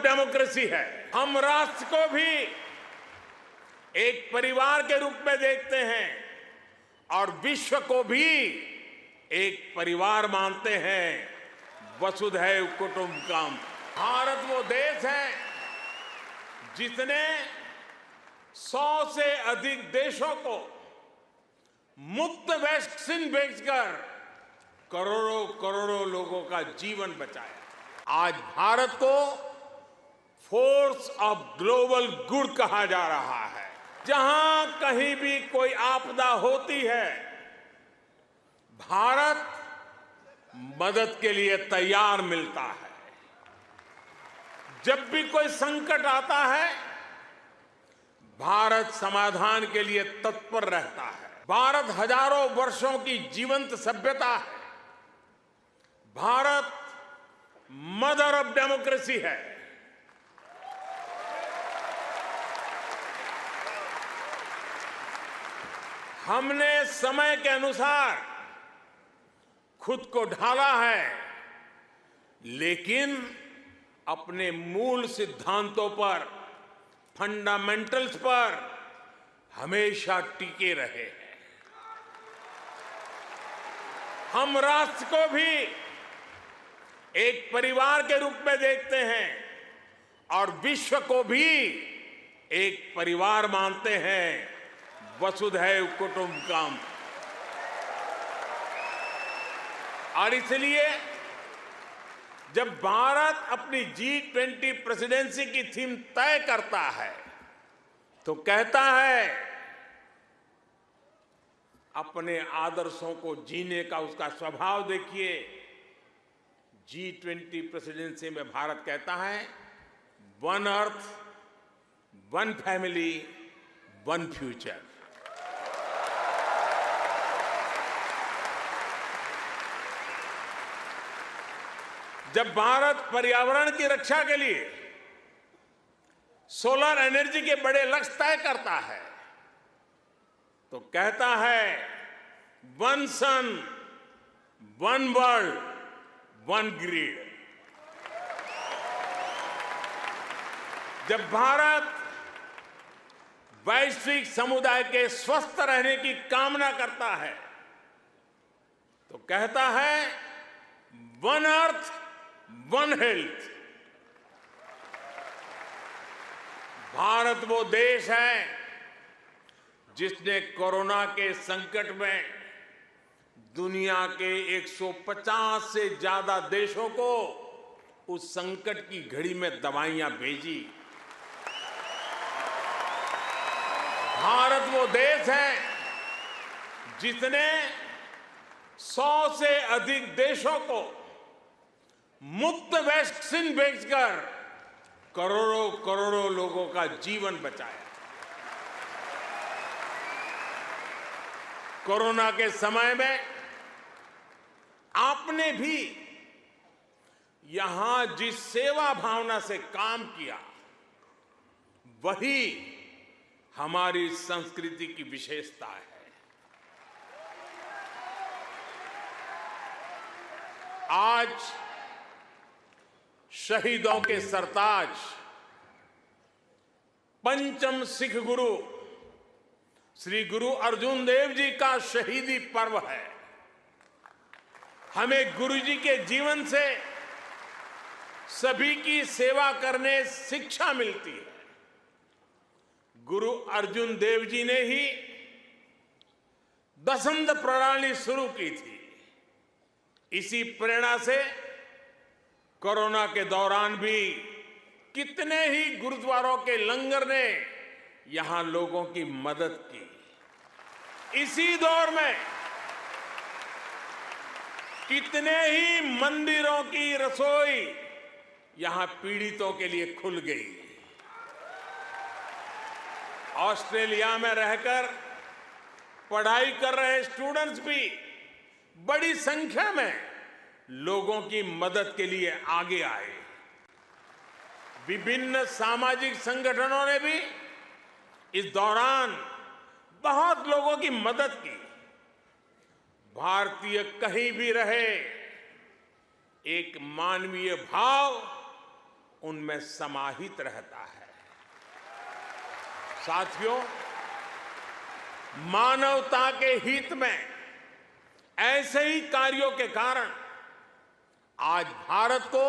Of democracy है। हम राष्ट्र को भी एक परिवार के रूप में देखते हैं और विश्व को भी एक परिवार मानते हैं। वसुधैव कुटुंबकम। भारत वो देश है जिसने 100 से अधिक देशों को मुफ्त वैक्सीन बेचकर करोड़ों करोड़ों लोगों का जीवन बचाया। आज भारत को फोर्स ऑफ ग्लोबल गुड कहा जा रहा है। जहां कहीं भी कोई आपदा होती है, भारत मदद के लिए तैयार मिलता है। जब भी कोई संकट आता है, भारत समाधान के लिए तत्पर रहता है। भारत हजारों वर्षों की जीवंत सभ्यता है। भारत मदर ऑफ डेमोक्रेसी है। हमने समय के अनुसार खुद को ढाला है, लेकिन अपने मूल सिद्धांतों पर, फंडामेंटल्स पर हमेशा टिके रहे हैं। हम राष्ट्र को भी एक परिवार के रूप में देखते हैं और विश्व को भी एक परिवार मानते हैं। वसुधैव कुटुंबकम। और इसलिए जब भारत अपनी G20 प्रेसिडेंसी की थीम तय करता है तो कहता है, अपने आदर्शों को जीने का उसका स्वभाव देखिए। G20 प्रेसिडेंसी में भारत कहता है, one earth, one family, one future. जब भारत पर्यावरण की रक्षा के लिए सोलर एनर्जी के बड़े लक्ष्य तय करता है तो कहता है, वन सन, वन वर्ल्ड, वन ग्रिड। जब भारत वैश्विक समुदाय के स्वस्थ रहने की कामना करता है तो कहता है, one earth, one health. Bharat वो देश है जिसने कोरोना के संकट में दुनिया के 150 से ज्यादा देशों को उस संकट की घड़ी में दवाइयां भेजी। भारत वो देश है जिसने 100 से अधिक देशों को मुफ्त वैक्सीन बेचकर करोड़ों करोड़ों लोगों का जीवन बचाया। कोरोना के समय में आपने भी यहां जिस सेवा भावना से काम किया, वही हमारी संस्कृति की विशेषता है। आज शहीदों के सरताज पंचम सिख गुरु श्री गुरु अर्जुन देव जी का शहीदी पर्व है। हमें गुरु जी के जीवन से सभी की सेवा करने शिक्षा मिलती है। गुरु अर्जुन देव जी ने ही दसंध प्रणाली शुरू की थी। इसी प्रेरणा से कोरोना के दौरान भी कितने ही गुरुद्वारों के लंगर ने यहां लोगों की मदद की। इसी दौर में कितने ही मंदिरों की रसोई यहां पीड़ितों के लिए खुल गई। ऑस्ट्रेलिया में रहकर पढ़ाई कर रहे स्टूडेंट्स भी बड़ी संख्या में लोगों की मदद के लिए आगे आए। विभिन्न सामाजिक संगठनों ने भी इस दौरान बहुत लोगों की मदद की। भारतीय कहीं भी रहे, एक मानवीय भाव उनमें समाहित रहता है। साथियों, मानवता के हित में ऐसे ही कार्यों के कारण आज भारत को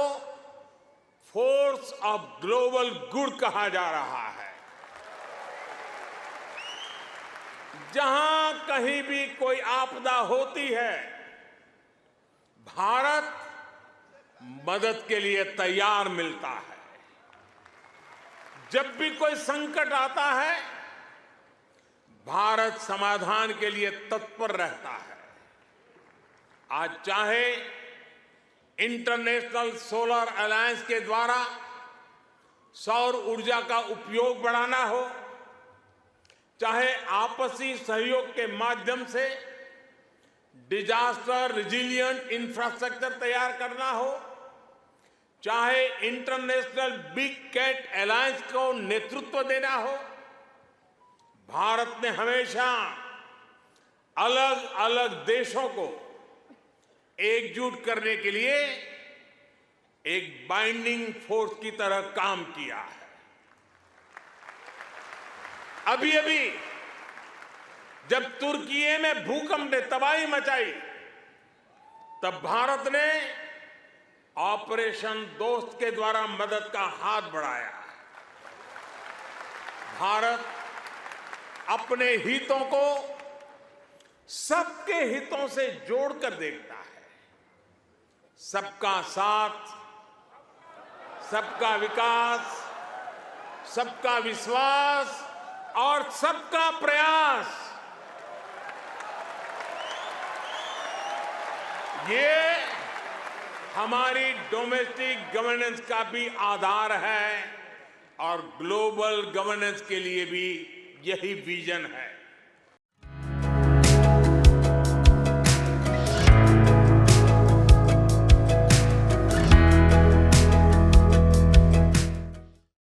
फोर्स ऑफ ग्लोबल गुड कहा जा रहा है। जहां कहीं भी कोई आपदा होती है, भारत मदद के लिए तैयार मिलता है। जब भी कोई संकट आता है, भारत समाधान के लिए तत्पर रहता है। आज चाहे इंटरनेशनल सोलर अलायंस के द्वारा सौर ऊर्जा का उपयोग बढ़ाना हो, चाहे आपसी सहयोग के माध्यम से डिजास्टर रिजिलिएंट इंफ्रास्ट्रक्चर तैयार करना हो, चाहे इंटरनेशनल बिग कैट अलायंस को नेतृत्व देना हो, भारत ने हमेशा अलग अलग देशों को एकजुट करने के लिए एक बाइंडिंग फोर्स की तरह काम किया है। अभी अभी जब तुर्की में भूकंप ने तबाही मचाई, तब भारत ने ऑपरेशन दोस्त के द्वारा मदद का हाथ बढ़ाया। भारत अपने हितों को सबके हितों से जोड़कर देखता है। सबका साथ, सबका विकास, सबका विश्वास और सबका प्रयास, ये हमारी डोमेस्टिक गवर्नेंस का भी आधार है और ग्लोबल गवर्नेंस के लिए भी यही विजन है।